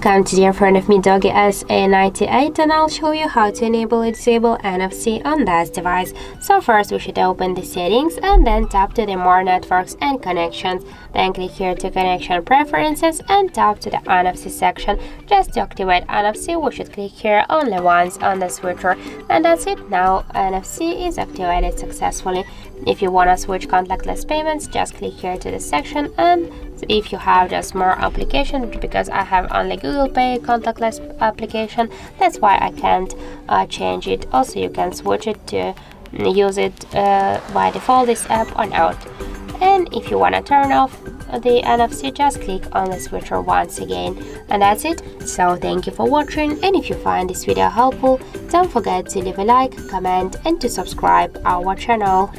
Welcome to dear friend of me DOOGEE S98, and I'll show you how to enable or disable NFC on this device. So first we should open the settings and then tap to the more networks and connections. Then click here to connection preferences and tap to the NFC section. Just to activate NFC we should click here only once on the switcher, and that's it. Now NFC is activated successfully. If you want to switch contactless payments, just click here to this section, and if you have just more application, because I have only Google Pay contactless application, that's why I can't change it. Also you can switch it to use it by default, this app or out. And if you want to turn off the NFC, just click on the switcher once again, and that's it. So thank you for watching, and if you find this video helpful, don't forget to leave a like, comment and to subscribe our channel.